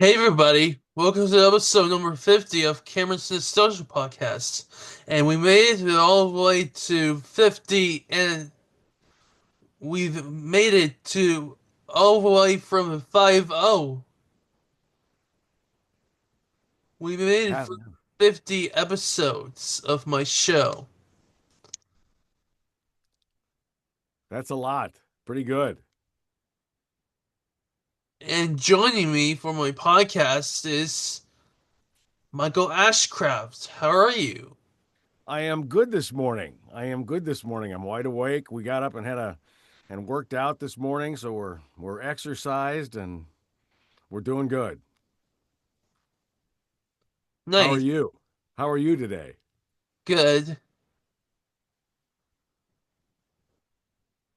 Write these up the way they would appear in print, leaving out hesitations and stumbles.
Hey everybody, welcome to episode number 50 of Cameron's Nostalgia Podcast. And we made it all the way to 50 and we've made it to all the way from 50. We made it Ha- for 50 episodes of my show. That's a lot. Pretty good. And joining me for my podcast is Michael Ashcraft. How are you? I am good this morning. I'm wide awake. We got up and worked out this morning, so we're exercised and we're doing good. How are Nice, you? How are you today? good.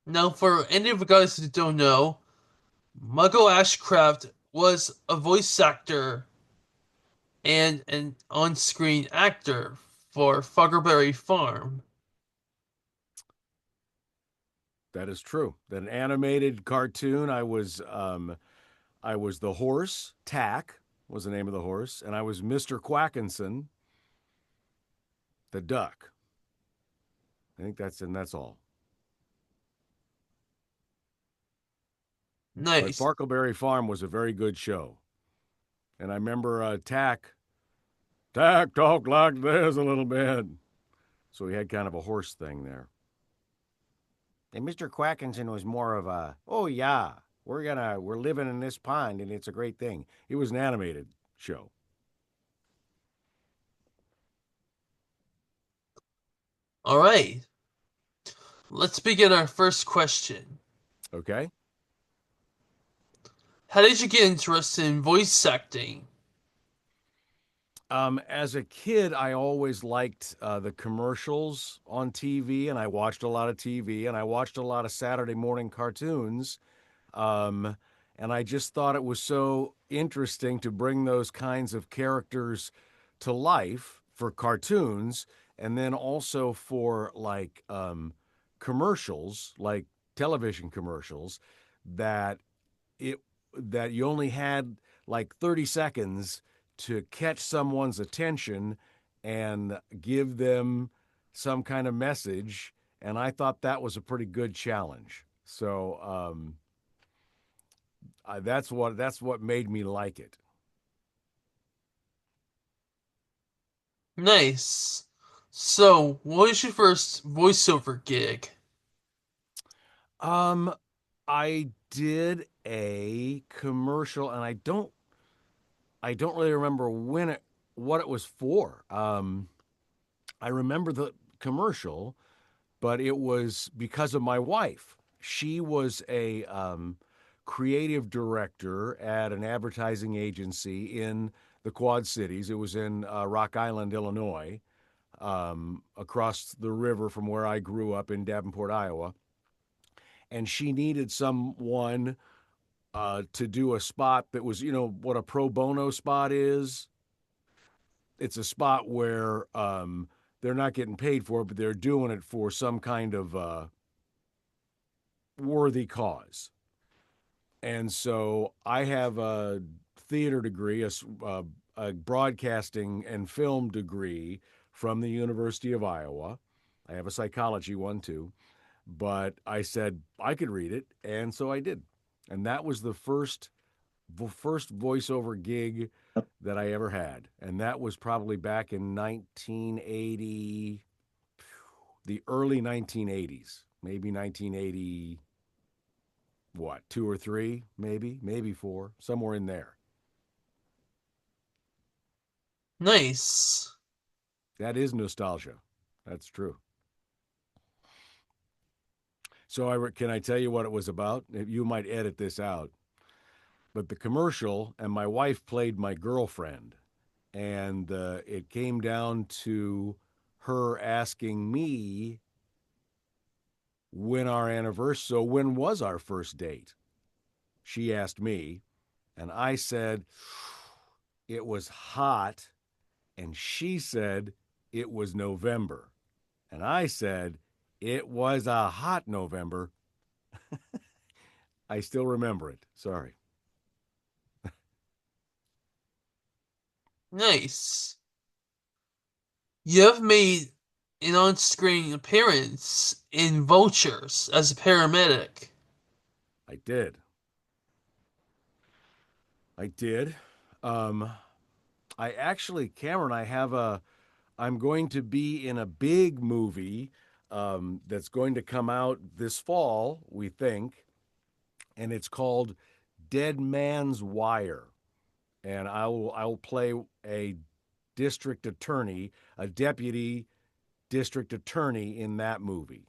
Now, for any of you guys who don't know, Michael Ashcraft was a voice actor and an on-screen actor for Farkleberry Farm. That is true. That an animated cartoon. I was the horse. Tack was the name of the horse, and I was Mr. Quackenson, the duck. I think that's all. But Nice. Farkleberry Farm was a very good show, and I remember Tack talked like this a little bit. So he had kind of a horse thing there. And Mr. Quackenson was more of a, oh yeah, we're living in this pond and it's a great thing. It was an animated show. All right. Let's begin our first question. Okay. How did you get interested in voice acting? As a kid, I always liked the commercials on TV, and I watched a lot of TV, and I watched a lot of Saturday morning cartoons. Um, and I just thought it was so interesting to bring those kinds of characters to life for cartoons, and then also for commercials, like television commercials, that it that you only had like 30 seconds to catch someone's attention and give them some kind of message. And I thought that was a pretty good challenge. So that's what made me like it. Nice. So, what was your first voiceover gig? Um, I did a commercial, and I don't really remember what it was for. I remember the commercial, but it was because of my wife. She was a creative director at an advertising agency in the Quad Cities. It was in Rock Island, Illinois, across the river from where I grew up in Davenport, Iowa. And she needed someone to do a spot that was, what a pro bono spot is. It's a spot where they're not getting paid for it, but they're doing it for some kind of worthy cause. And so I have a theater degree, a broadcasting and film degree from the University of Iowa. I have a psychology one too, but I said I could read it, and so I did. And that was the first voiceover gig that I ever had, and that was probably back in 1980, the early 1980s, maybe 1980, what, two or three, maybe four, somewhere in there. Nice. That is nostalgia. That's true. So can I tell you what it was about? You might edit this out, but the commercial, and my wife played my girlfriend, and it came down to her asking me when our anniversary. So when was our first date? She asked me, and I said it was hot, and she said it was November. And I said it was a hot November. I still remember it. Sorry. Nice. You have made an on-screen appearance in Vultures as a paramedic. I did. I did. Um, I actually, Cameron, I'm going to be in a big movie that's going to come out this fall, we think, and it's called Dead Man's Wire. And I will play a district attorney, a deputy district attorney in that movie.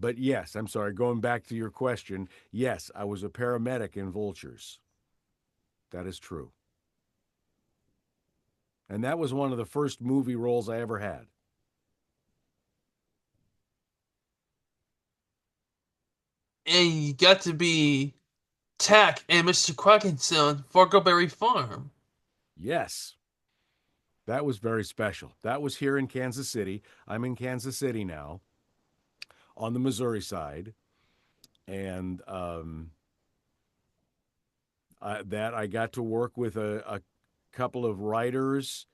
But yes, I'm sorry, going back to your question, yes, I was a paramedic in Vultures. That is true. And that was one of the first movie roles I ever had. And you got to be Tack and Mr. Quackenson on Farkleberry Farm. Yes, that was very special. That was here in Kansas City. I'm in Kansas City now on the Missouri side. And that I got to work with a couple of writers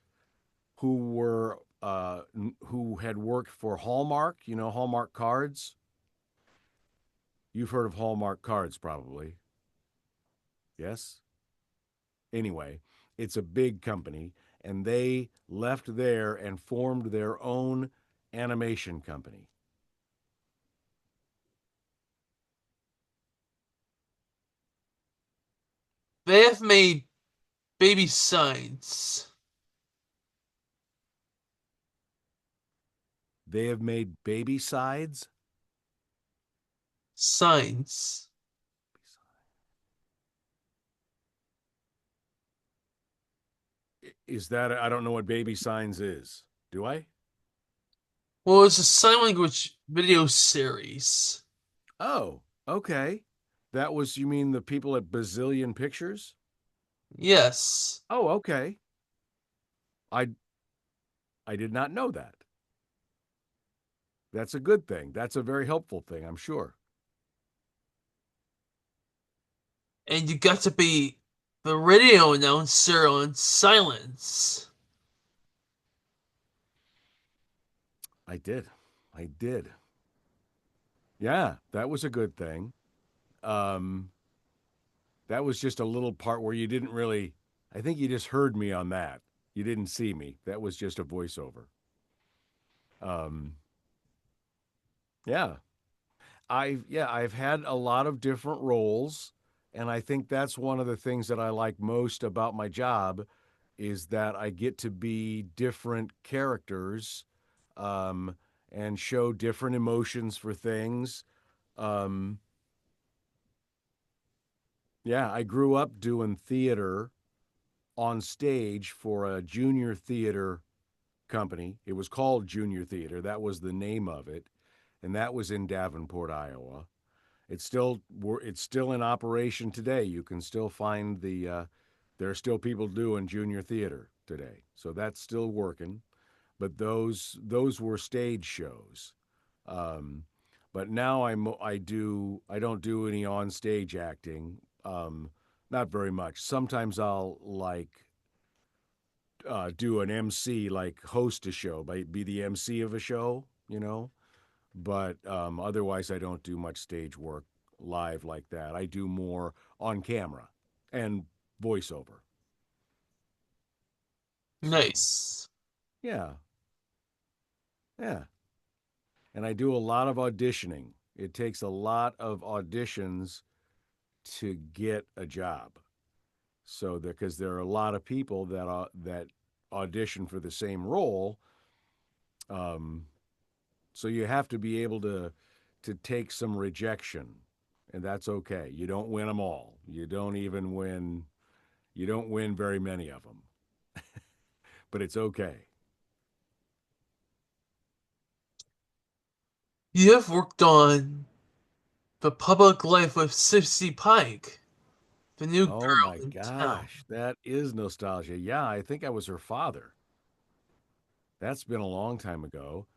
who had worked for Hallmark, Hallmark cards. You've heard of Hallmark cards probably. Yes? Anyway, it's a big company and they left there and formed their own animation company. They have made baby signs. They have made baby sides. Signs. Is that I don't know what baby signs is. Do I? Well, it's a sign language video series. Oh, okay. That was you mean the people at Bazillion Pictures? Yes. Oh, okay. I I did not know that. That's a good thing. That's a very helpful thing, I'm sure. And you got to be the radio announcer on Silence. I did. I did. Yeah, that was a good thing. Um, that was just a little part where you didn't really. I think you just heard me on that. You didn't see me. That was just a voiceover. Um, yeah, I've had a lot of different roles, and I think that's one of the things that I like most about my job is that I get to be different characters, um, and show different emotions for things. Um, yeah, I grew up doing theater on stage for a junior theater company. It was called Junior Theater. That was the name of it, and that was in Davenport, Iowa. It's still in operation today. You can still find there are still people doing junior theater today, so that's still working. But those were stage shows. Um, but now I don't do any on stage acting. Not very much. Sometimes I'll like do an MC, like host a show, be the MC of a show, But otherwise, I don't do much stage work live like that. I do more on camera and voiceover. So, Nice. yeah, yeah. And I do a lot of auditioning. It takes a lot of auditions to get a job. So, because there are a lot of people that audition for the same role, um, so you have to be able to take some rejection, and that's okay. You don't win them all. You don't even win. You don't win very many of them, but it's okay. You have worked on The Public Life of Sissy Pike, the new Oh girl my in town. gosh, that is nostalgia. Yeah, I think I was her father. That's been a long time ago.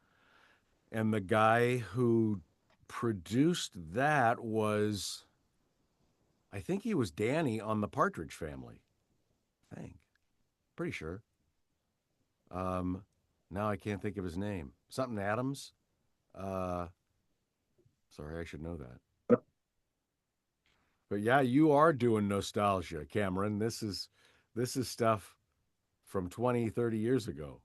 And the guy who produced that was, I think he was Danny on the Partridge Family. I think. Pretty sure. Um, Now I can't think of his name. Something Adams. Uh, Sorry, I should know that. But yeah, you are doing nostalgia, Cameron. This is stuff from 20, 30 years ago.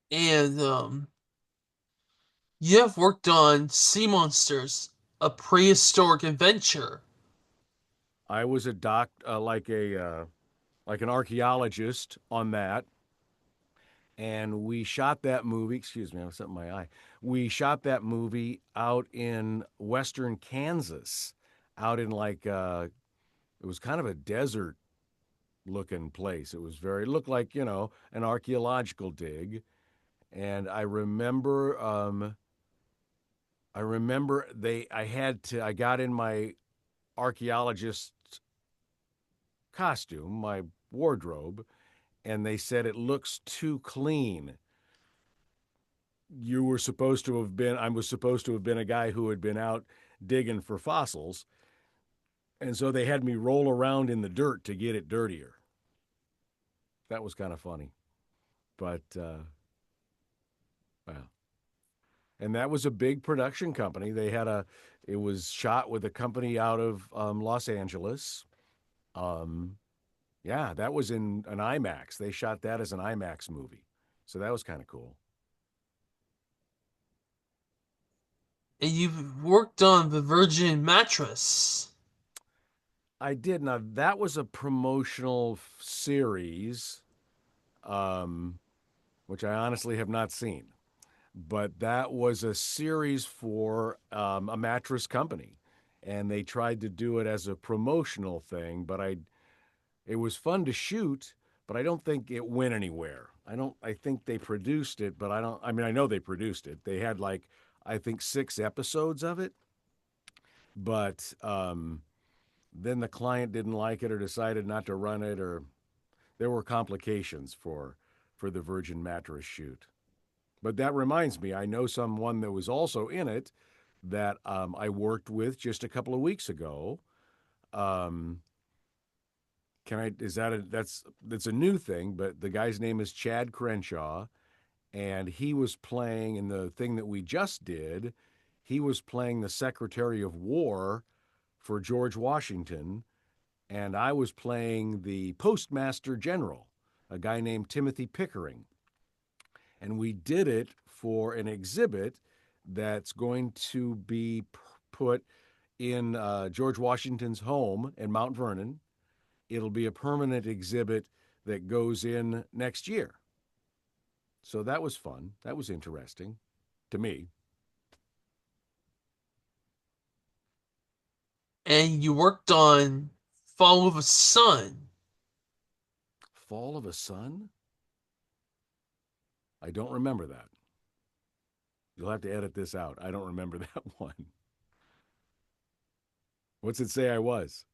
And you have worked on Sea Monsters, a prehistoric adventure. I was a like an archaeologist on that, and we shot that movie. Excuse me, I was something in my eye. We shot that movie out in western Kansas, out in it was kind of a desert looking place. It was very looked like an archaeological dig, and I remember I got in my archaeologist costume, my wardrobe, and they said it looks too clean. I was supposed to have been a guy who had been out digging for fossils. And so they had me roll around in the dirt to get it dirtier. That was kind of funny. But, well, and that was a big production company. It was shot with a company out of Los Angeles. Um, yeah, that was in an IMAX. They shot that as an IMAX movie. So that was kind of cool. And you've worked on the Virgin mattress. I did. Now, that was a promotional series, um, which I honestly have not seen. But that was a series for a mattress company. And they tried to do it as a promotional thing, but it was fun to shoot, but I don't think it went anywhere. I think they produced it, but I mean, I know they produced it. They had I think 6 episodes of it, but then the client didn't like it or decided not to run it, or there were complications for the Virgin mattress shoot. But that reminds me, I know someone that was also in it that I worked with just a couple of weeks ago. Um, can I? Is that that's a new thing? But the guy's name is Chad Crenshaw, and he was playing in the thing that we just did. He was playing the Secretary of War for George Washington, and I was playing the Postmaster General, a guy named Timothy Pickering. And we did it for an exhibit that's going to be put in George Washington's home in Mount Vernon. It'll be a permanent exhibit that goes in next year. So that was fun. That was interesting to me. And you worked on Fall of a Sun. Fall of a Sun? I don't remember that. You'll have to edit this out. I don't remember that one. What's it say I was?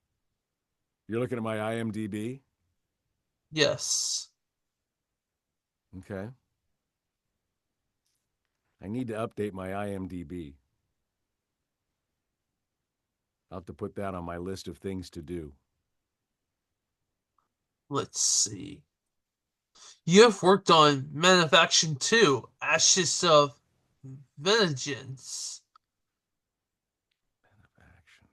You're looking at my IMDb? Yes. Okay. I need to update my IMDb. I'll have to put that on my list of things to do. Let's see. You have worked on Men of Action 2, Ashes of Vengeance. Action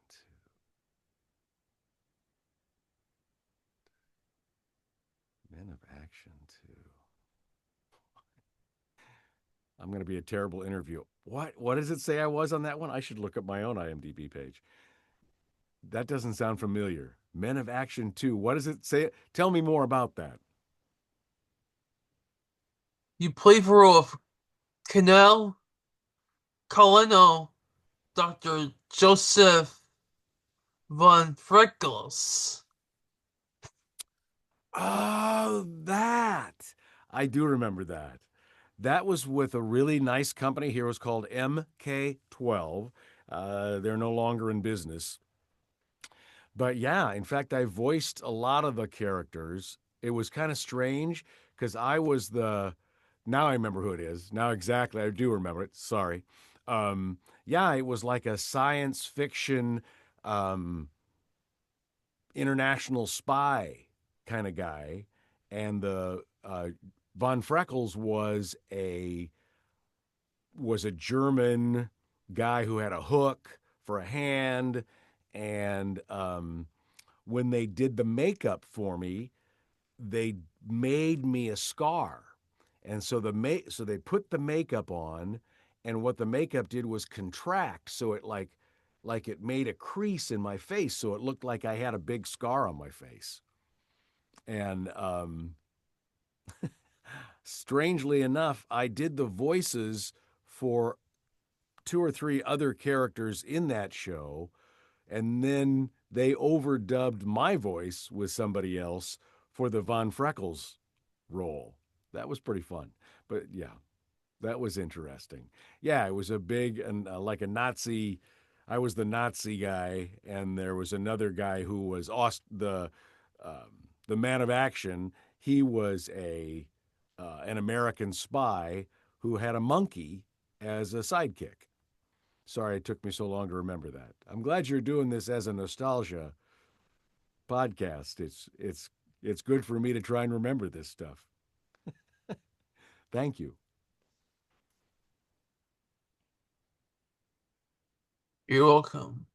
2. Men of Action 2. I'm going to be a terrible interview. What does it say I was on that one? I should look up my own IMDb page. That doesn't sound familiar. Men of Action 2. What does it say? Tell me more about that. You played the role of Colonel Colonel Dr. Joseph von Freckles. Oh, that. I do remember that. That was with a really nice company here. It was called MK12. They're no longer in business. But yeah, in fact, I voiced a lot of the characters. It was kind of strange because I was the. Now I remember who it is. Now exactly, I do remember it. Sorry. Um, yeah, it was like a science fiction um, international spy kind of guy, and the von Freckles was a German guy who had a hook for a hand, and when they did the makeup for me, they made me a scar, and so they put the makeup on, and what the makeup did was contract, so it like it made a crease in my face, so it looked like I had a big scar on my face, and strangely enough, I did the voices for two or three other characters in that show, and then they overdubbed my voice with somebody else for the Von Freckles role. That was pretty fun. But yeah, that was interesting. Yeah, it was a big and like a Nazi. I was the Nazi guy, and there was another guy who was the man of action. He was a an American spy who had a monkey as a sidekick. Sorry it took me so long to remember that. I'm glad you're doing this as a nostalgia podcast. It's good for me to try and remember this stuff. Thank you. You're welcome.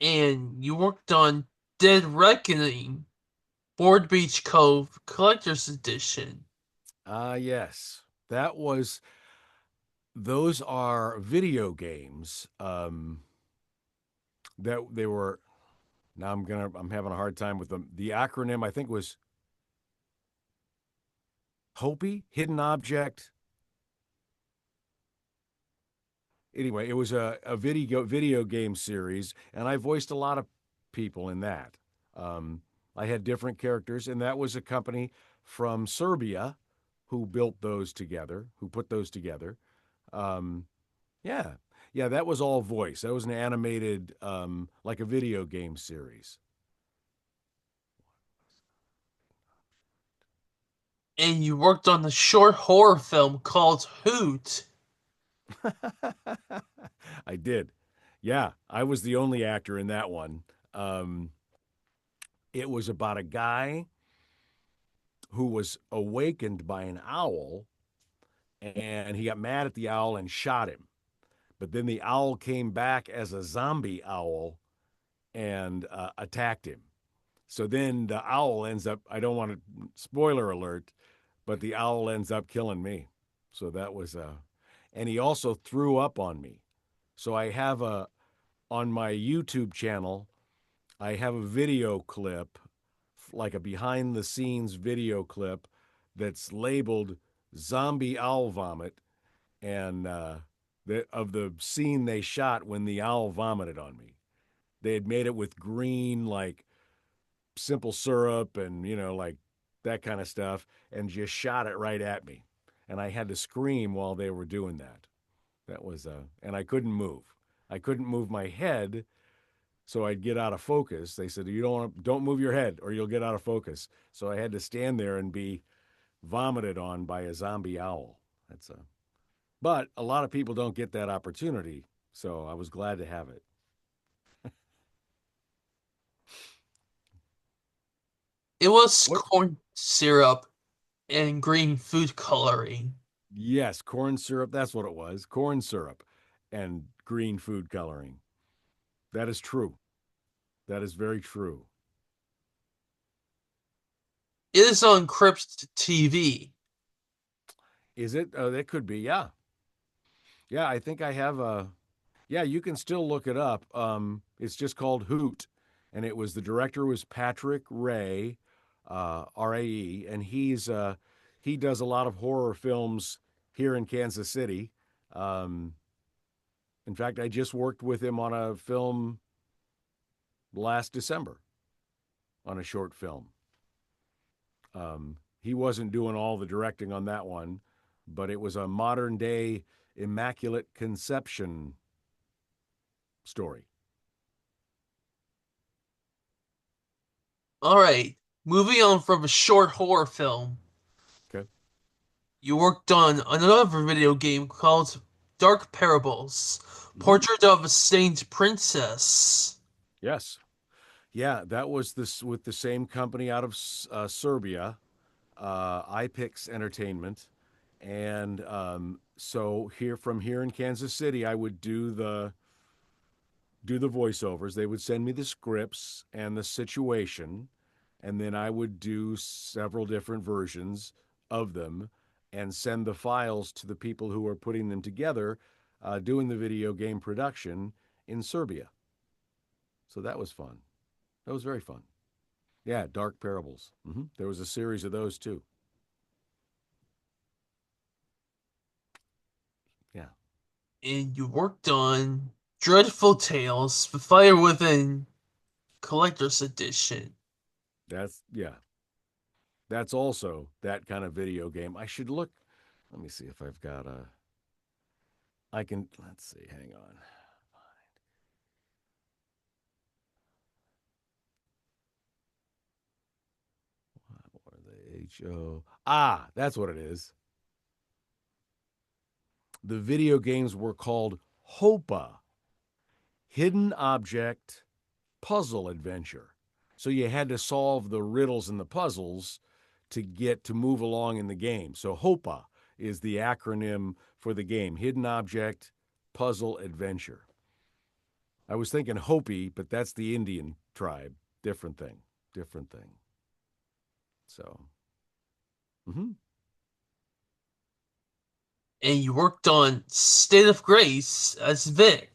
And you worked on Dead Reckoning, Board Beach Cove Collector's Edition. Yes. That was those are video games that they were now I'm having a hard time with them. The acronym I think was HOPI, Hidden Object. Anyway, it was a video game series, and I voiced a lot of people in that. Um, I had different characters, and that was a company from Serbia who built those together, who put those together. Um, yeah, yeah, that was all voice. That was an animated, like a video game series. And you worked on the short horror film called Hoot. I did. Yeah, I was the only actor in that one. Um, it was about a guy who was awakened by an owl, and he got mad at the owl and shot him. But then the owl came back as a zombie owl and attacked him. So then the owl ends up, I don't want to, spoiler alert, but the owl ends up killing me. So that was, and he also threw up on me. So I have on my YouTube channel, I have a video clip, like a behind the scenes video clip that's labeled Zombie Owl Vomit, and of the scene they shot when the owl vomited on me. They had made it with green, like simple syrup and, like that kind of stuff, and just shot it right at me. And I had to scream while they were doing that. That was, and I couldn't move. I couldn't move my head, so I'd get out of focus. They said, don't move your head or you'll get out of focus. So I had to stand there and be vomited on by a zombie owl. But a lot of people don't get that opportunity. So I was glad to have it. It was What? corn syrup and green food coloring. Yes, corn syrup. That's what it was. Corn syrup and green food coloring. That is true. That is very true. It is on Crypt TV. Is it? That could be. Yeah. Yeah. I think I have a. Yeah, you can still look it up. It's just called Hoot, and the director was Patrick Ray, Rae, and he does a lot of horror films here in Kansas City. Um, in fact, I just worked with him on a film last December on a short film. He wasn't doing all the directing on that one, but it was a modern day Immaculate Conception story. All right, moving on from a short horror film, Okay. you worked on another video game called Dark Parables, Mm-hmm. Portrait of a Saint Princess. Yes. Yeah, that was this with the same company out of Serbia, iPix Entertainment, and so here from here in Kansas City, I would do the voiceovers. They would send me the scripts and the situation, and then I would do several different versions of them and send the files to the people who are putting them together, doing the video game production in Serbia. So that was fun. That was very fun. Yeah, Dark Parables. There was a series of those too. Yeah, And you worked on Dreadful Tales, The Fire Within Collector's Edition. yeah, that's also that kind of video game. I should look. Let me see if I've got a. I can. Let's see. Hang on. What are they? HO. Ah, that's what it is. The video games were called HOPA, Hidden Object Puzzle Adventure. So you had to solve the riddles and the puzzles to get to move along in the game. So HOPA is the acronym for the game, Hidden Object Puzzle Adventure. I was thinking Hopi, but that's the Indian tribe. Different thing. Different thing. So, mm-hmm. And you worked on State of Grace as Vic.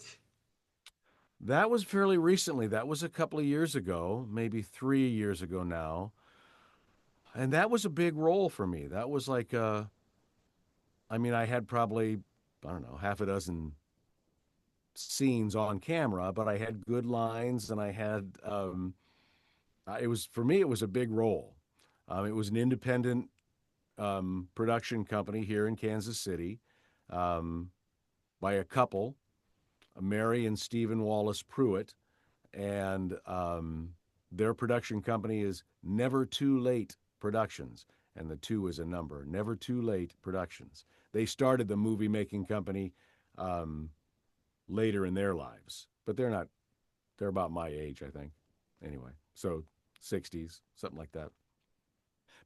That was fairly recently. That was a couple of years ago, maybe 3 years ago now. And that was a big role for me. That was like, I mean, I had probably, I don't know, half a dozen scenes on camera, but I had good lines and I had, it was, for me, it was a big role. It was an independent production company here in Kansas City, um, by a couple, Mary and Stephen Wallace Pruitt, and their production company is Never Too Late Productions, and the two is a number. Never Too Late Productions. They started the movie making company um, later in their lives, but they're not. They're about my age, I think. Anyway, so 60s, something like that.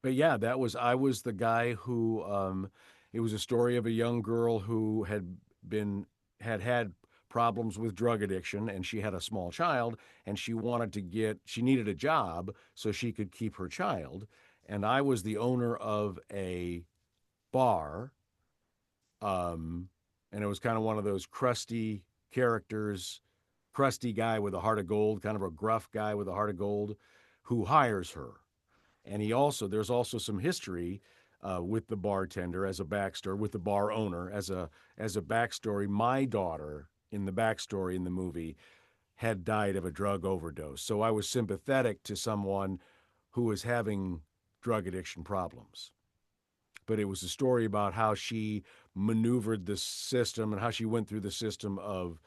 But yeah, that was I was the guy who it was a story of a young girl who been had problems with drug addiction, and she had a small child, and she needed a job so she could keep her child, and I was the owner of a bar, um and it was kind of one of those crusty characters, crusty guy with a heart of gold, kind of a gruff guy with a heart of gold, who hires her. And there's also some history with the bartender as a backstory, with the bar owner as a backstory. My daughter in the backstory in the movie had died of a drug overdose, so I was sympathetic to someone who was having drug addiction problems. But it was a story about how she maneuvered the system and how she went through the system of,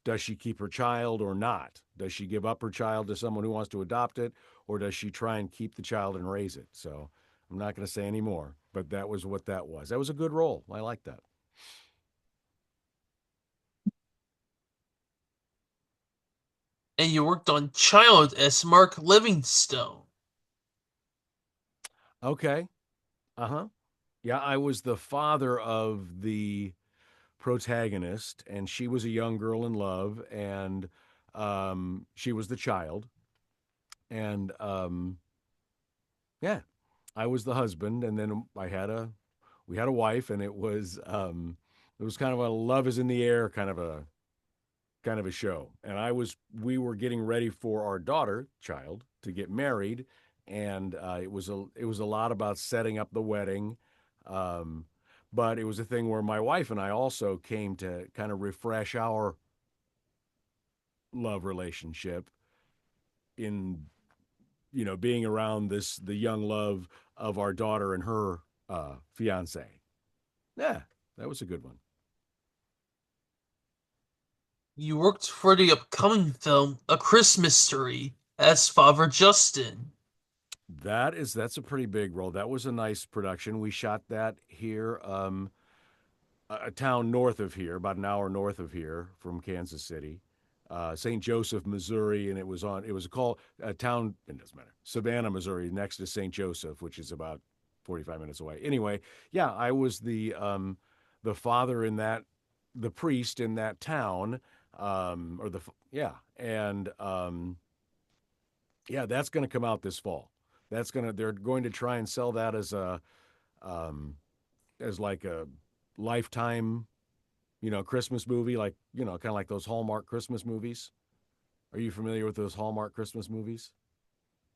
does she keep her child or not? Does she give up her child to someone who wants to adopt it, or does she try and keep the child and raise it? So I'm not going to say any more, but that was what that was. That was a good role. I like that. And you worked on Child as Mark Livingstone. Okay. Uh huh. Yeah, I was the father of the protagonist, and she was a young girl in love, and she was the child. And yeah, I was the husband, and then we had a wife, and it was kind of a love is in the air kind of a show. And we were getting ready for our daughter child to get married, and it was a lot about setting up the wedding. Um, but it was a thing where my wife and I also came to kind of refresh our love relationship in being around the young love of our daughter and her fiance. Yeah, that was a good one. You worked for the upcoming film A Christmas Story as Father Justin. That's a pretty big role. That was a nice production. We shot that here, a town north of here, about an hour north of here from Kansas City, St. Joseph, Missouri, and it was called a town. It doesn't matter. Savannah, Missouri, next to St. Joseph, which is about 45 minutes away. Anyway, yeah, I was the father in that, the priest in that town, or the yeah, and yeah, that's going to come out this fall. They're going to try and sell that um, as like a lifetime, Christmas movie, like, kind of like those Hallmark Christmas movies. Are you familiar with those Hallmark Christmas movies?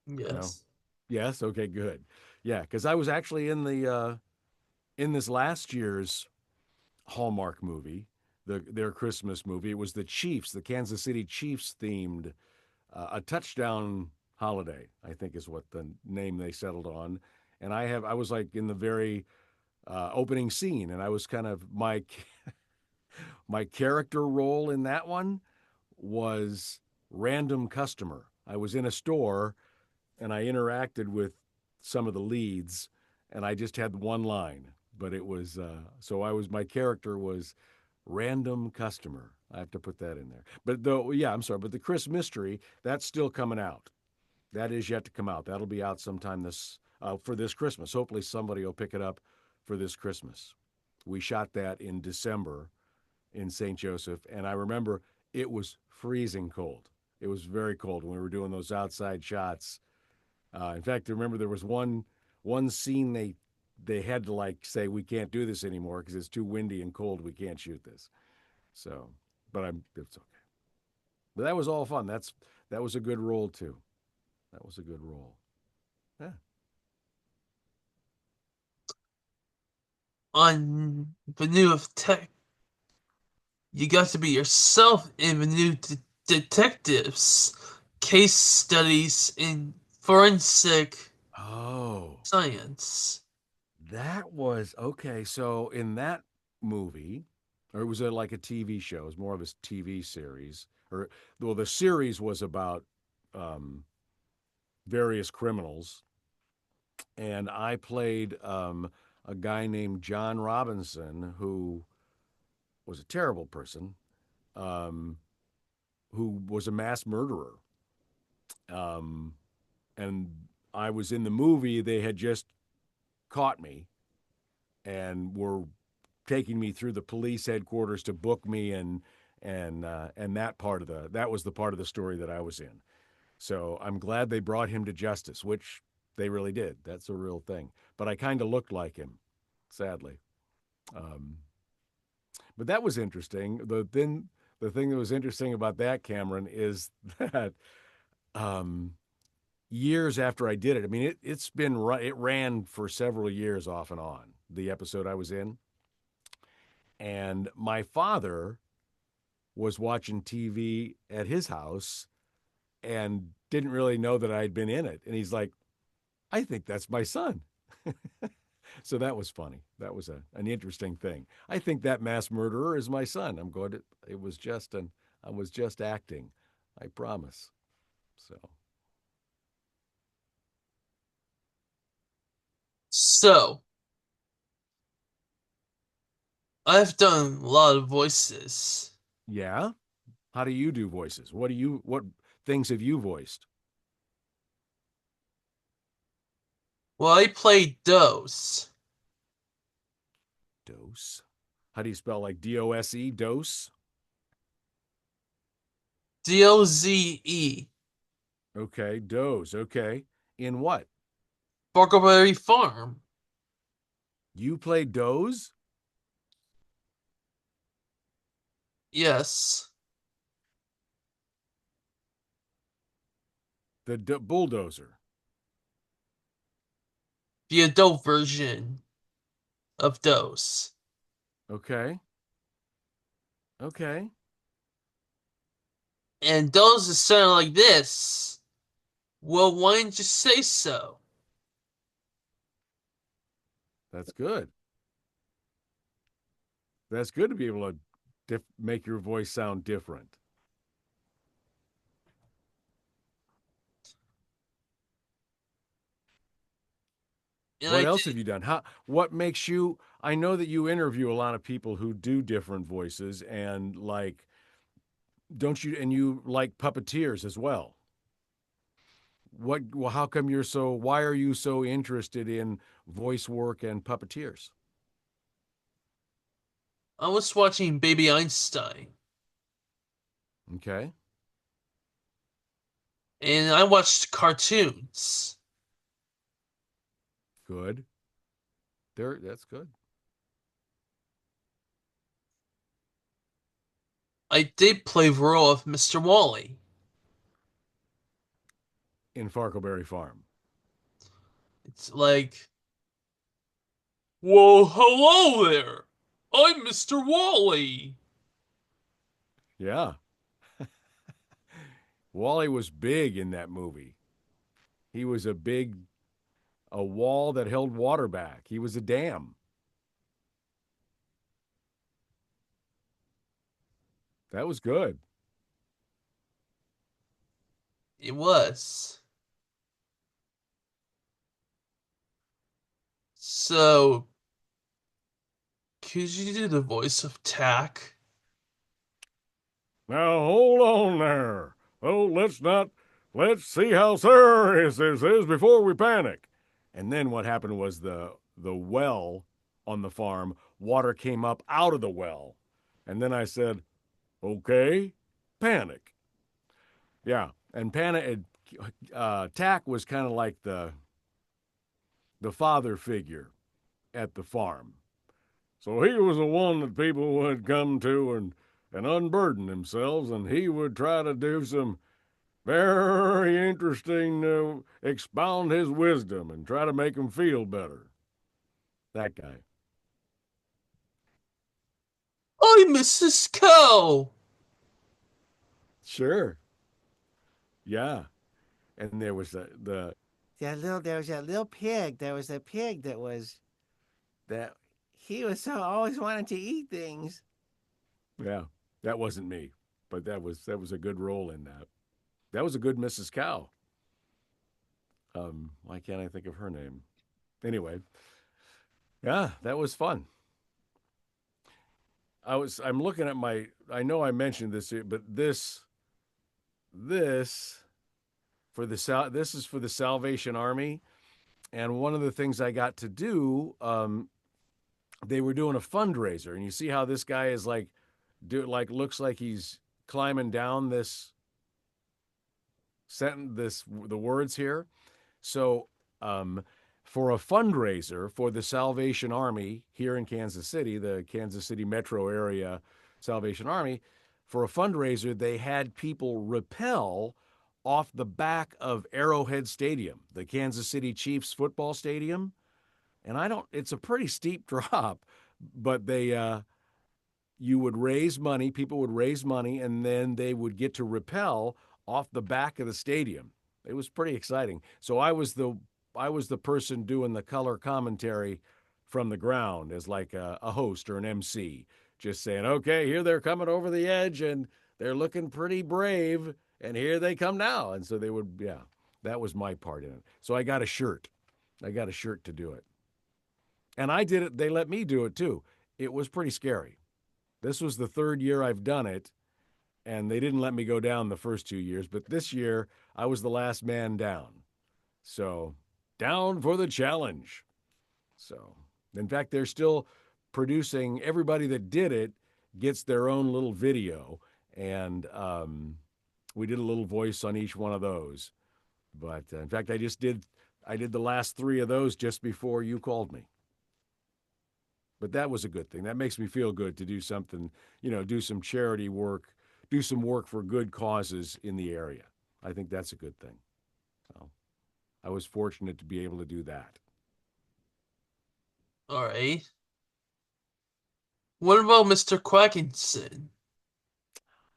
No? Yes. Yes? Okay, good. Yeah, because I was actually in this last year's Hallmark movie, their Christmas movie. It was the Chiefs, the Kansas City Chiefs themed, a touchdown holiday, I think is what the name they settled on. And I was like in the very opening scene, and I was kind of my character role in that one was random customer. I was in a store and I interacted with some of the leads, and I just had one line, but it was so I was my character was random customer. I have to put that in there. But though, yeah, I'm sorry, but the Chris Mystery, that's still coming out. That is yet to come out. That'll be out sometime this for this Christmas. Hopefully, somebody will pick it up for this Christmas. We shot that in December in St. Joseph, and I remember it was freezing cold. It was very cold when we were doing those outside shots. In fact, I remember there was one scene they had to like say we can't do this anymore because it's too windy and cold. We can't shoot this. So, but it's okay. But that was all fun. That was a good role too. That was a good role. Yeah. On the new of tech, you got to be yourself in the new detectives case studies in forensic Oh, science. that was okay. So in that movie, or it was like a TV show. It was more of a TV series. Or well, the series was about um, various criminals, and I played a guy named John Robinson who was a terrible person, um, who was a mass murderer. Um, and I was in the movie. They had just caught me and were taking me through the police headquarters to book me, and that was the part of the story that I was in. So I'm glad they brought him to justice, which they really did. That's a real thing. But I kind of looked like him, sadly. Um, but that was interesting. The thing that was interesting about that, Cameron, is that um, years after I did it, I mean, it ran for several years off and on. The episode I was in, and my father was watching TV at his house and didn't really know that I'd been in it. And he's like, I think that's my son. So that was funny. That was an interesting thing. I think that mass murderer is my son. It was I was just acting. I promise. So, So, I've done a lot of voices. yeah. How do you do voices? What things have you voiced? Well, I played Dose. Dose. How do you spell like DOSE? Dose? DOZE. Okay, Dose. Okay. In what? Farkleberry Farm. You play Doze? Yes. The bulldozer. The adult version of Dose. Okay. Okay. And Dose is sounding like this. Well, why didn't you say so? That's good. That's good to be able to make your voice sound different. And I What else did. have you done? What makes you I know that you interview a lot of people who do different voices and like don't you and you like puppeteers as well. Well, how come you're so why are you so interested in voice work and puppeteers? I was watching Baby Einstein, Okay. and I watched cartoons. Good. There that's good. I did play the role of Mr. Wally. In Farkleberry Farm. It's like, well, hello there. I'm Mr. Wally. Yeah. Wally was big in that movie. He was a wall that held water back. He was a dam. That was good. It was. So, could you do the voice of Tack? Now hold on there. Oh, let's see how serious this is before we panic. And then what happened was the well on the farm, water came up out of the well. And then I said, "Okay, panic." Yeah, and panic Tack was kind of like the father figure at the farm. So he was the one that people would come to and unburden themselves, and he would try to do some very interesting, expound his wisdom and try to make them feel better. That guy. I'm Mrs. Cow. Sure. Yeah. And there was There was that little pig. There was a pig that he was so always wanting to eat things. yeah, that wasn't me, but that was a good role in that. That was a good Mrs. Cow. Why can't I think of her name? Anyway, yeah, that was fun. I'm looking at my I know I mentioned this but this this is for the Salvation Army, and one of the things I got to do they were doing a fundraiser, and you see how this guy is looks like he's climbing down this sentence the words here. So for a fundraiser for the Salvation Army here in Kansas City, the Kansas City metro area Salvation Army, for a fundraiser, they had people rappel off the back of Arrowhead Stadium, the Kansas City Chiefs football stadium. And it's a pretty steep drop, but you would raise money, people would raise money, and then they would get to rappel off the back of the stadium. It was pretty exciting. So I was the person doing the color commentary from the ground as like a host or an MC, just saying, okay, here they're coming over the edge and they're looking pretty brave, and here they come now. And so they would, yeah, that was my part in it. So I got a shirt. I got a shirt to do it. And I did it. They let me do it too. It was pretty scary. This was the third year I've done it, and they didn't let me go down the first 2 years. But this year, I was the last man down. So, down for the challenge. So, in fact, they're still producing, everybody that did it gets their own little video. And we did a little voice on each one of those. But in fact, I did the last three of those just before you called me. But that was a good thing. That makes me feel good to do something, do some charity work, do some work for good causes in the area. I think that's a good thing. So I was fortunate to be able to do that. All right. What about Mr. Quackenson?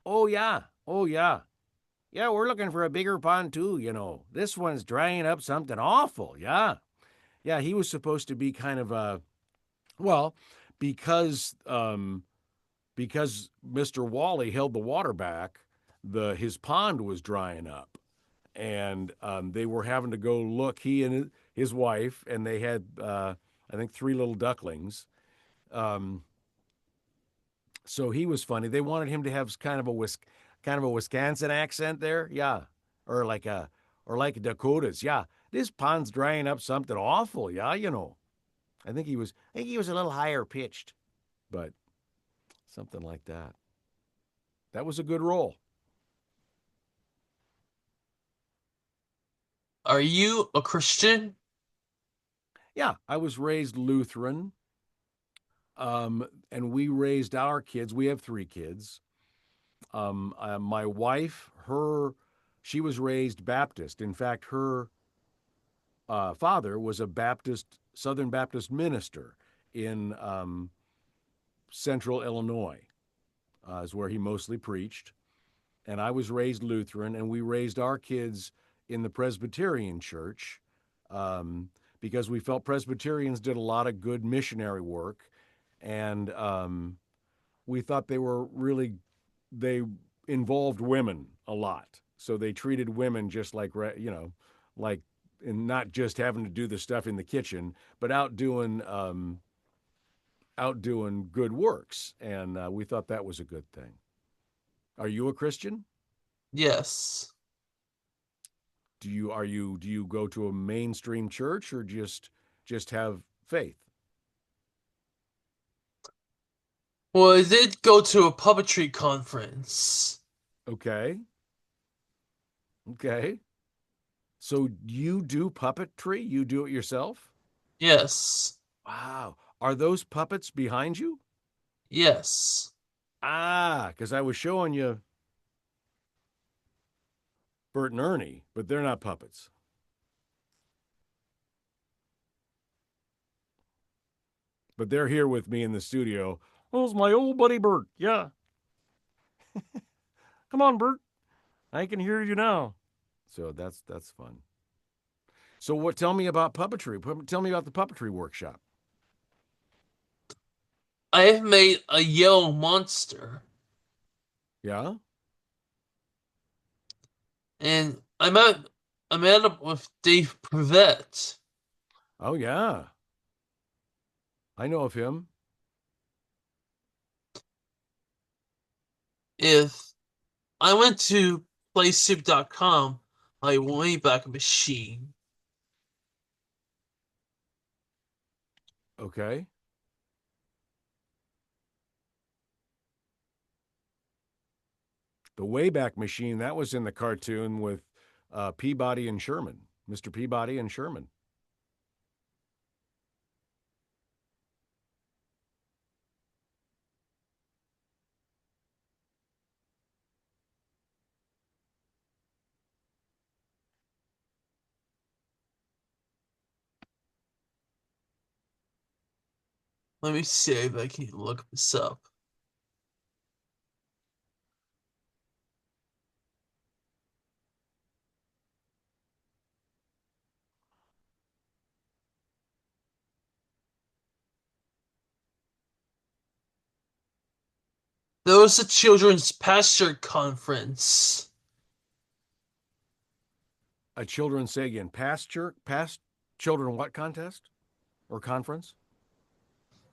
Oh yeah. Oh yeah. Yeah, we're looking for a bigger pond too, This one's drying up something awful, yeah. Yeah, he was supposed to be kind of a, well, because because Mr. Wally held the water back, his pond was drying up, and they were having to go look. He and his wife, and they had I think 3 little ducklings. Um, so he was funny. They wanted him to have kind of a Wisconsin accent there, yeah, or like a or like Dakotas, yeah. This pond's drying up something awful, yeah, you know. I think he was a little higher pitched, but something like that. That was a good role. Are you a Christian? Yeah, I was raised Lutheran, and we raised our kids. We have 3 kids. My wife, she was raised Baptist. In fact, her father was a Southern Baptist minister in central Illinois, is where he mostly preached. And I was raised Lutheran, and we raised our kids in the Presbyterian church, because we felt Presbyterians did a lot of good missionary work, and we thought they involved women a lot. So they treated women just like, like, and not just having to do the stuff in the kitchen, but outdoing good works, and we thought that was a good thing. Are you a Christian? Yes. Do you go to a mainstream church, or just have faith? Well, I did go to a puppetry conference. Okay. Okay. So you do puppetry? You do it yourself? Yes. Wow. Are those puppets behind you? Yes. Ah, because I was showing you Bert and Ernie, but they're not puppets. But they're here with me in the studio. Oh, it's my old buddy Bert. Yeah. Come on, Bert. I can hear you now. So that's fun. So what? Tell me about puppetry. Tell me about the puppetry workshop. I have made a yellow monster, Yeah. and I met up with Dave Privette. Oh yeah. I know of him. If I went to playsoup.com, my Wayback Machine. Okay. The Wayback Machine, that was in the cartoon with Peabody and Sherman, Mr. Peabody and Sherman. Let me see if I can look this up. There was a children's pasture conference. A children say again, past children what contest or conference?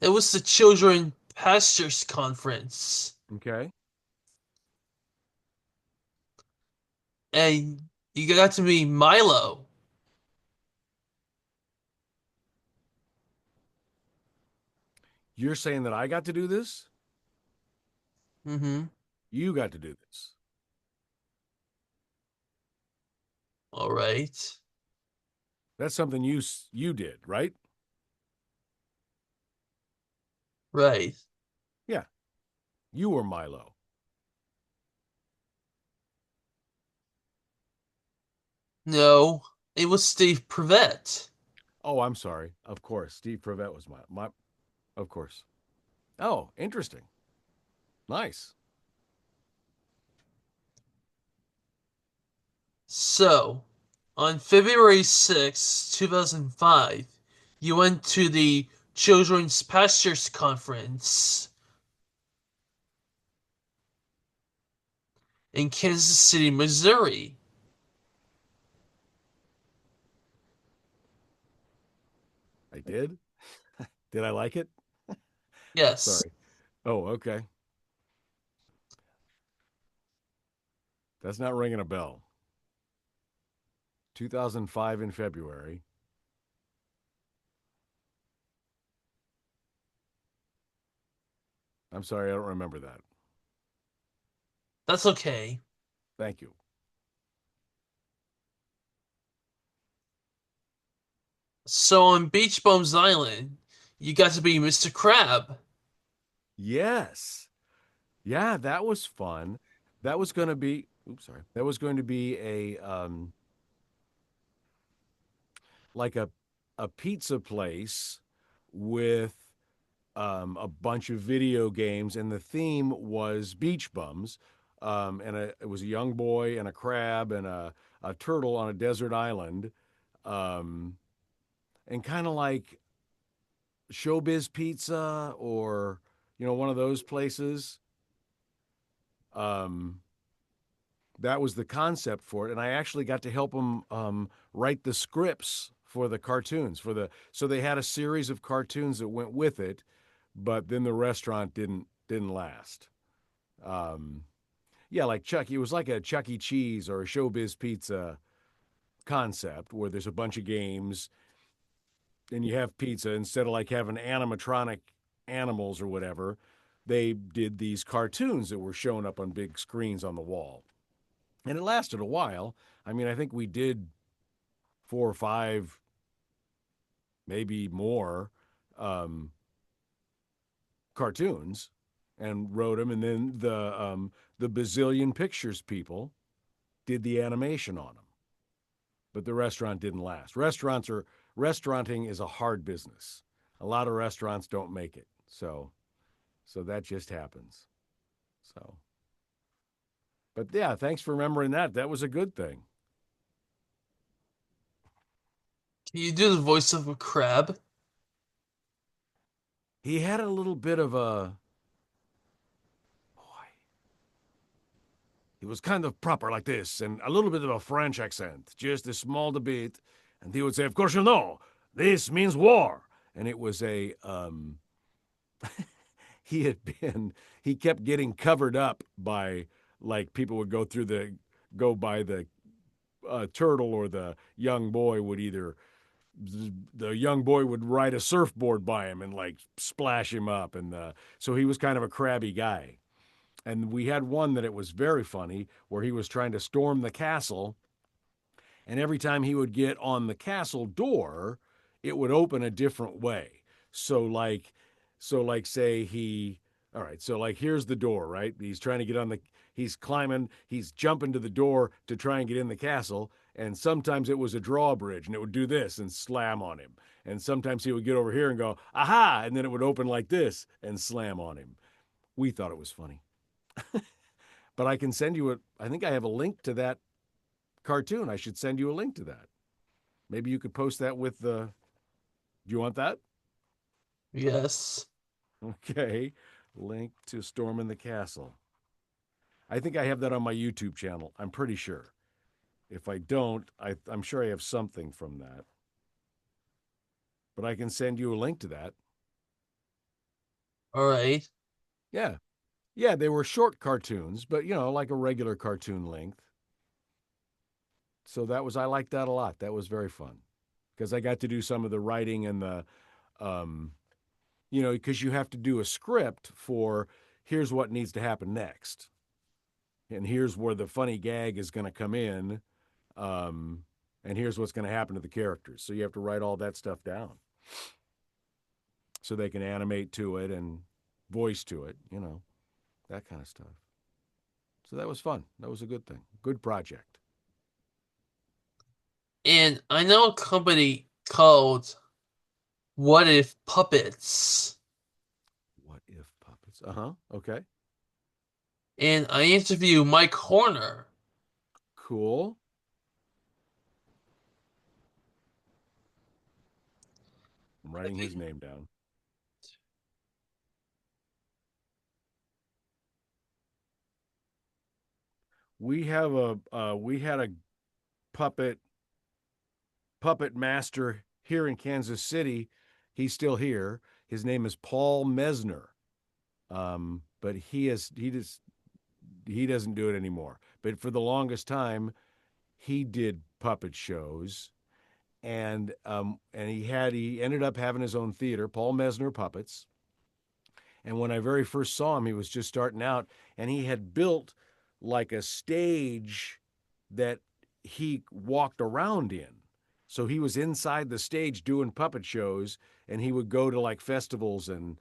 It was the Children Pastures Conference. Okay. And you got to meet Milo. You're saying that I got to do this? Mm-hmm. You got to do this. All right. That's something you did, right? Right. Yeah. You were Milo. No, it was Steve Privette. Oh, I'm sorry. Of course. Steve Prevette was my of course. Oh, interesting. Nice. So, on February 6, 2005, you went to the Children's Pastures Conference. in Kansas City, Missouri. I did. Did I like it? Yes, Sorry. Oh, okay. That's not ringing a bell. 2005 in February. I'm sorry, I don't remember that. that's okay. Thank you. So on Beach Bums Island, you got to be Mr. Crab. Yes. Yeah, that was fun. That was going to be, oops, sorry. That was going to be a like a pizza place with a bunch of video games, and the theme was beach bums. It was a young boy and a crab and a turtle on a desert island, um, and kind of like Showbiz Pizza or one of those places. Um, that was the concept for it, and I actually got to help them write the scripts for the cartoons so they had a series of cartoons that went with it, but then the restaurant didn't last. Um, yeah, like Chuck, it was like a Chuck E. Cheese or a Showbiz Pizza concept where there's a bunch of games and you have pizza instead of like having animatronic animals or whatever. They did these cartoons that were showing up on big screens on the wall, and it lasted a while. I mean, I think we did 4 or 5, maybe more, um, cartoons, and wrote them, and then the bazillion pictures people did the animation on them. But the restaurant didn't last. Restauranting is a hard business. A lot of restaurants don't make it, so that just happens. So, but yeah, thanks for remembering that. That was a good thing. Can you do the voice of a crab? He had a little bit of a boy. He was kind of proper like this, and a little bit of a French accent, just a small bit. And he would say, "Of course you know, this means war." And it was he had been, he kept getting covered up by, like, people would go by the turtle, or the young boy would either, the young boy would ride a surfboard by him and like splash him up. And so he was kind of a crabby guy. And we had one that it was very funny where he was trying to storm the castle, and every time he would get on the castle door, it would open a different way. So like say he all right, so like here's the door, right? He's trying to get on the he's climbing, he's jumping to the door to try and get in the castle, and sometimes it was a drawbridge and it would do this and slam on him. And sometimes he would get over here and go, "Aha," and then it would open like this and slam on him. We thought it was funny. But I can send you I think I have a link to that cartoon. I should send you a link to that. Maybe you could post that with the. Do you want that? Yes. Okay. Link to Storm in the Castle. I think I have that on my YouTube channel. I'm pretty sure. If I don't, I'm sure I have something from that. But I can send you a link to that. All right. Yeah. Yeah, they were short cartoons, but like a regular cartoon length. So I liked that a lot. That was very fun because I got to do some of the writing and the um, because you have to do a script for here's what needs to happen next, and here's where the funny gag is going to come in, um, and here's what's going to happen to the characters. So you have to write all that stuff down so they can animate to it and voice to it, that kind of stuff. So that was fun. That was a good thing. Good project. And I know a company called What If Puppets. What if puppets? Uh huh. Okay. And I interview Mike Horner. Cool. I'm I writing his think, name down. we had a puppet puppet master here in Kansas City. He's still here. His name is Paul Mesner. But he doesn't do it anymore. But for the longest time, he did puppet shows, and he ended up having his own theater, Paul Mesner Puppets. And when I very first saw him, he was just starting out, and he had built like a stage that he walked around in. So he was inside the stage doing puppet shows, and he would go to like festivals and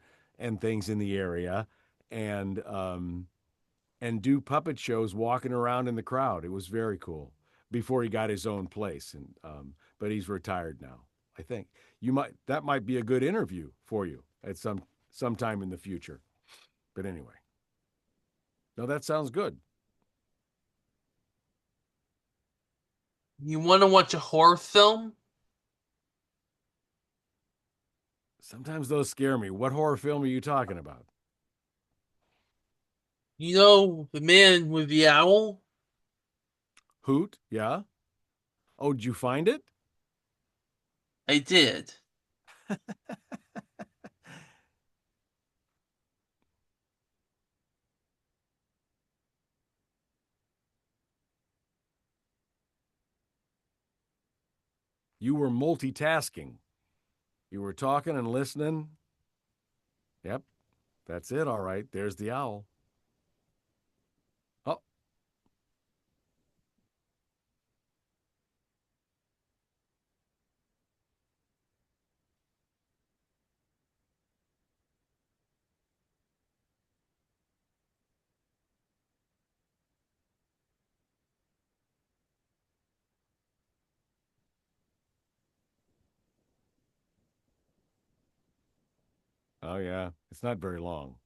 things in the area, and and do puppet shows walking around in the crowd. It was very cool before he got his own place, and but he's retired now. I think you might that might be a good interview for you at sometime in the future. But anyway, no, that sounds good. You want to watch a horror film? Sometimes those scare me. What horror film are you talking about? You know the man with the owl? Hoot? Yeah. Oh, did you find it? I did. You were multitasking. You were talking and listening. Yep, that's it. All right. There's the owl. Oh, oh yeah. It's not very long.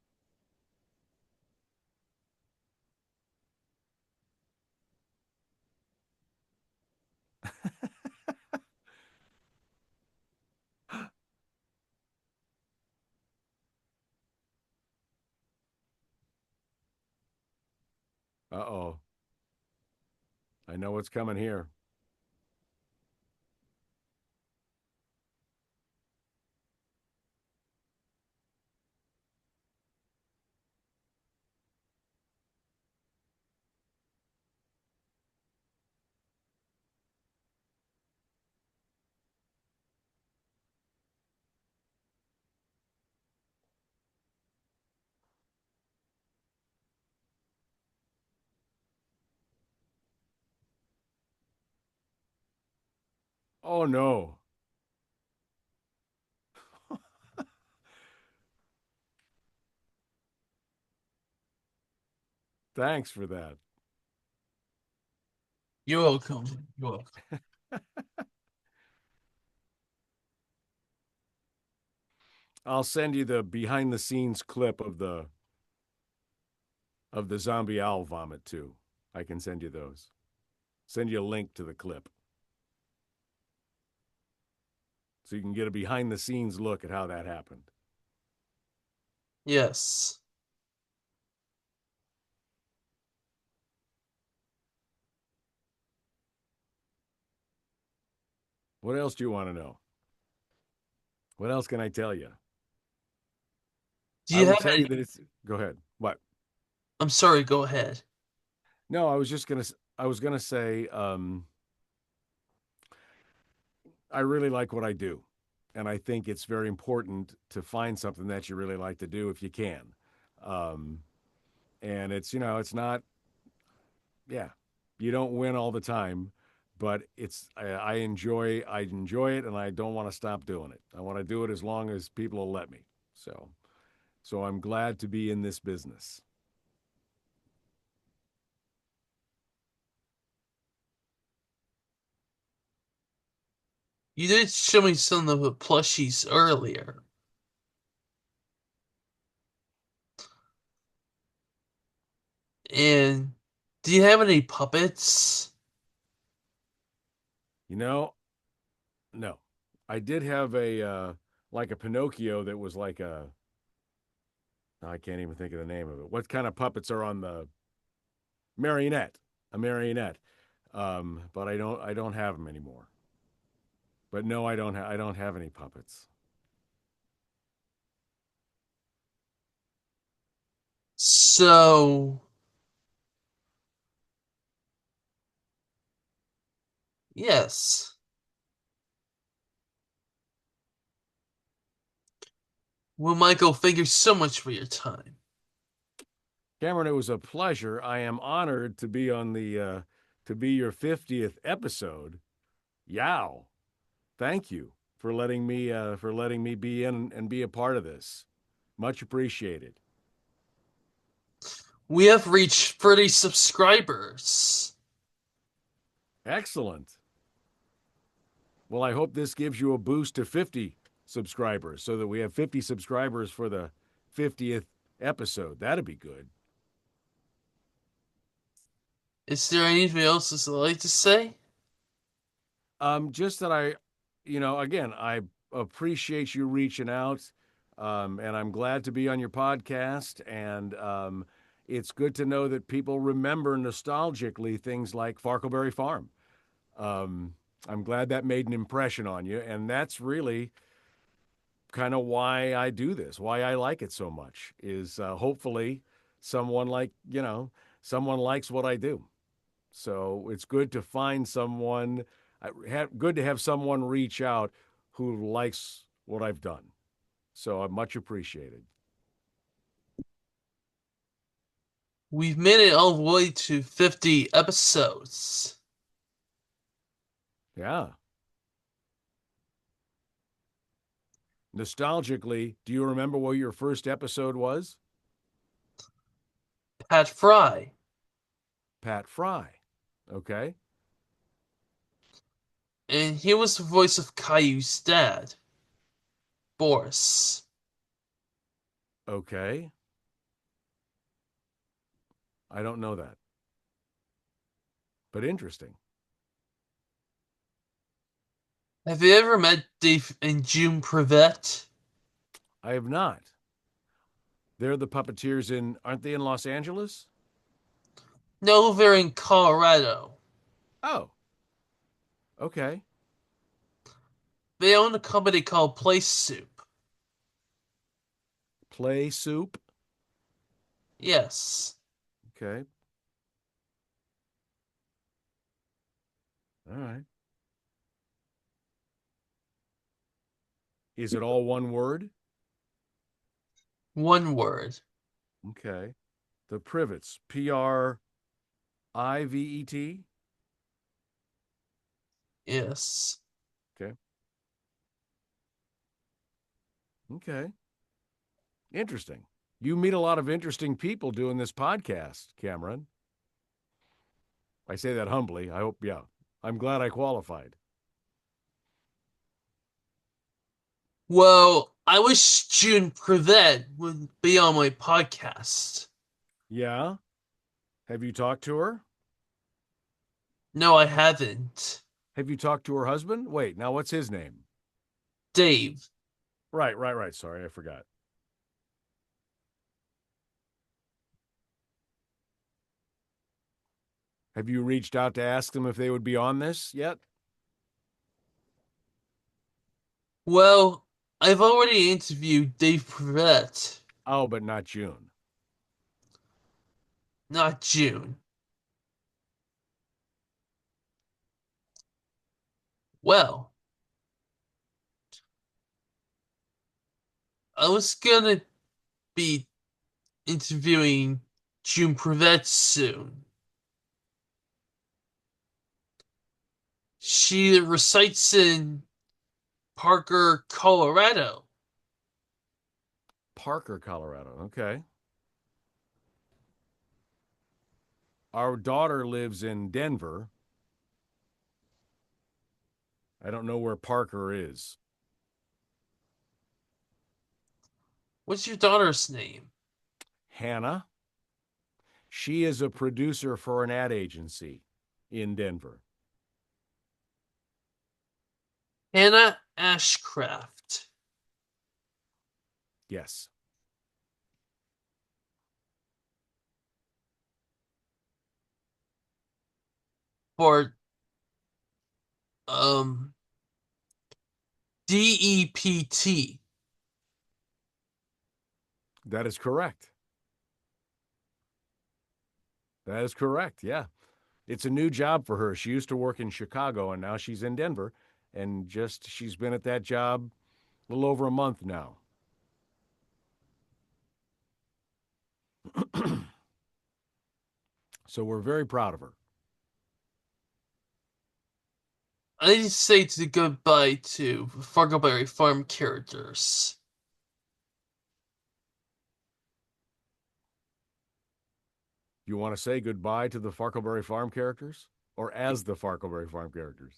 Uh-oh. I know what's coming here. Oh no. Thanks for that. You're welcome. You're welcome. I'll send you the behind the scenes clip of the zombie owl vomit too. I can send you those. Send you a link to the clip so you can get a behind the scenes look at how that happened. Yes. What else do you want to know? What else can I tell you? Do I you will have tell you any? that it's go ahead. What? I'm sorry, go ahead. No, I was gonna say I really like what I do. And I think it's very important to find something that you really like to do if you can. Um, and it's not, yeah, you don't win all the time, but I enjoy it and I don't want to stop doing it. I want to do it as long as people will let me. So, so I'm glad to be in this business. You did show me some of the plushies earlier. And do you have any puppets? You know, no, I did have like a Pinocchio that was like a, I can't even think of the name of it. What kind of puppets are on the marionette? a marionette. But I don't have them anymore. But no, I don't have any puppets. So, yes. Well, Michael, thank you so much for your time. Cameron, it was a pleasure. I am honored to be on the to be your 50th episode. Yow. Thank you for letting me be in and be a part of this. Much appreciated. We have reached 30 subscribers. Excellent. Well, I hope this gives you a boost to 50 subscribers so that we have 50 subscribers for the 50th episode. That'd be good. Is there anything else that you'd like to say? Just that again, I appreciate you reaching out, and I'm glad to be on your podcast. And it's good to know that people remember nostalgically things like Farkleberry Farm. I'm glad that made an impression on you, and that's really kind of why I do this, why I like it so much. Is hopefully someone someone likes what I do. So it's good to find someone, good to have someone reach out who likes what I've done. So I'm much appreciated. We've made it all the way to 50 episodes. Yeah. Nostalgically, do you remember what your first episode was? Pat Fry. Pat Fry. Okay. And he was the voice of Caillou's dad, Boris. Okay. I don't know that, but interesting. Have you ever met Dave and June Privet? I have not. They're the puppeteers aren't they in Los Angeles? No, they're in Colorado. Oh, okay. They own a company called Place Soup. Play Soup. Yes. Okay. All right. Is it all one word? One word. Okay. The Privets. Privet. Yes. Okay. Okay. Interesting. You meet a lot of interesting people doing this podcast, Cameron. I say that humbly. I hope, yeah. I'm glad I qualified. Well, I wish June Privet would be on my podcast. Yeah? Have you talked to her? No, I haven't. Have you talked to her husband? Wait, now what's his name? Dave. Right. Sorry, I forgot. Have you reached out to ask them if they would be on this yet? Well, I've already interviewed Dave Privet, Oh, but not June. not June. Well, I was gonna be interviewing June Privet soon. She resides in Parker, Colorado. Parker, Colorado. Okay. Our daughter lives in Denver. I don't know where Parker is. What's your daughter's name? Hannah. She is a producer for an ad agency in Denver. Hannah Ashcraft. Yes. for um DEPT. That is correct. That is correct. Yeah. It's a new job for her. She used to work in Chicago and now she's in Denver. And she's been at that job a little over a month now. So we're very proud of her. I need to say goodbye to Farkleberry Farm characters. You want to say goodbye to the Farkleberry Farm characters? Or as the Farkleberry Farm characters?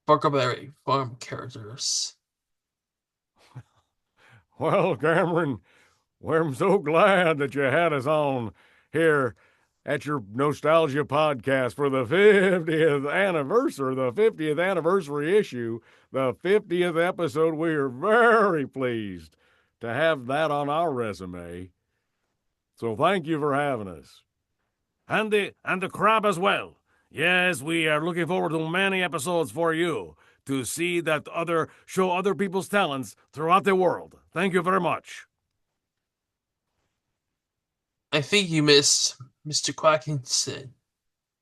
Farkleberry Farm characters. Well, Cameron, we're so glad that you had us on here at your Nostalgia podcast for the 50th anniversary, issue, the 50th episode. We are very pleased to have that on our resume. So thank you for having us. And the crab as well. Yes, we are looking forward to many episodes for you to see that show other people's talents throughout the world. Thank you very much. I think you missed Mr. Quackenson.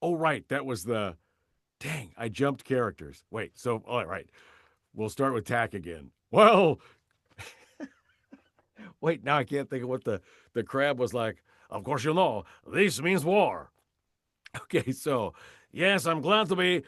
Oh, right. That was the. Dang, I jumped characters. Wait, so, all right. We'll start with Tack again. Well, wait, now I can't think of what the crab was like. Of course, you know, this means war. Okay, so, Yes, I'm glad to be.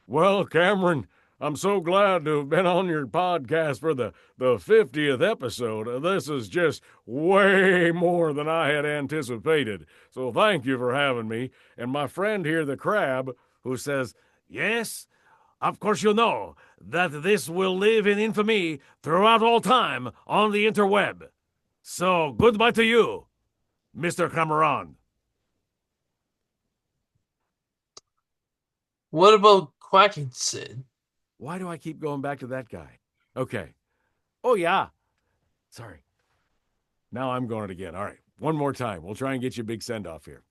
well, Cameron, I'm so glad to have been on your podcast for the 50th episode. This is just way more than I had anticipated. So thank you for having me. And my friend here, the crab, who says, Yes, of course, you know that this will live in infamy throughout all time on the interweb. So, goodbye to you, Mr. Cameron. What about Quackenson? why do I keep going back to that guy? Okay. Oh, yeah. Sorry. Now I'm going it again. All right. One more time. We'll try and get you a big send off here.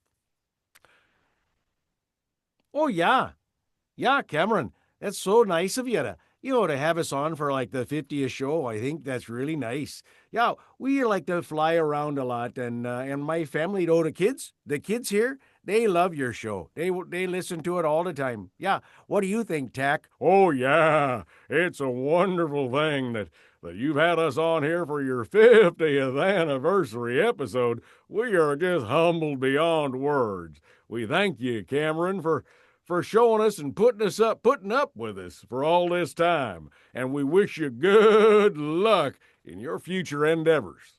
Oh, yeah. Yeah, Cameron. That's so nice of you to have us on for like the 50th show. I think that's really nice. Yeah, we like to fly around a lot, and my family, the kids here, they love your show. They listen to it all the time. Yeah, what do you think, Tack? Oh yeah, it's a wonderful thing that you've had us on here for your 50th anniversary episode. We are just humbled beyond words. We thank you, Cameron, for showing us and putting up with us for all this time. And we wish you good luck in your future endeavors.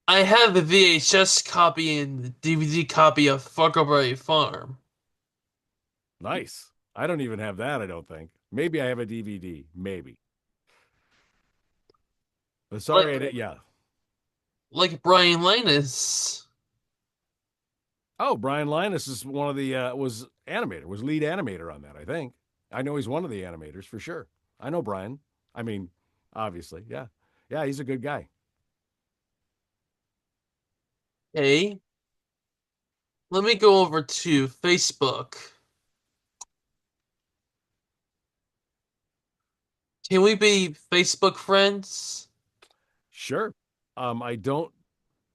I have a VHS copy and the DVD copy of Farkleberry Farm. Nice. I don't even have that, I don't think. Maybe I have a DVD. Maybe. But sorry, yeah. Like Brian Linus. Oh, Brian Linus is one of the was lead animator on that, I think. I know he's one of the animators for sure. I know Brian. I mean, obviously, yeah. Yeah, he's a good guy. Okay. Let me go over to Facebook. Can we be Facebook friends? Sure. I don't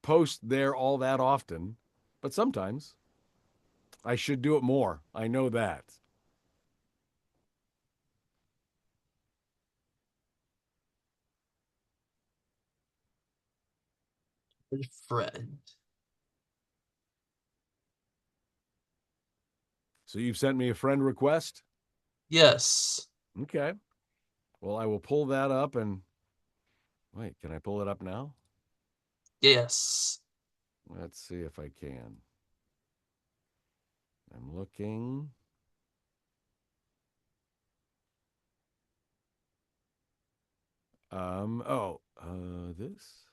post there all that often, but sometimes. I should do it more. I know that. Friend. So you've sent me a friend request? Yes. Okay. Well, I will pull that up and wait, can I pull it up now? Yes. Let's see if I can. I'm looking. This.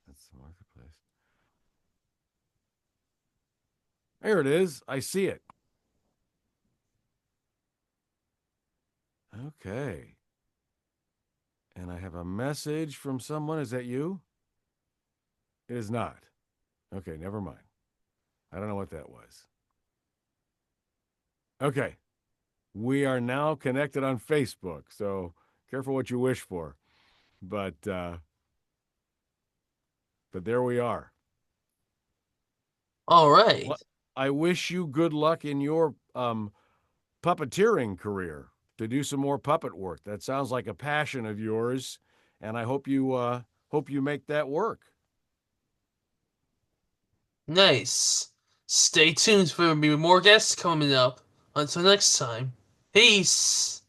That's the marketplace. There it is. I see it. Okay. And I have a message from someone. Is that you? It is not. Okay, never mind. I don't know what that was. Okay. We are now connected on Facebook, so careful what you wish for. But there we are. All right. Well, I wish you good luck in your puppeteering career to do some more puppet work. That sounds like a passion of yours, and I hope you make that work. Nice. Stay tuned for more guests coming up. Until next time. Peace.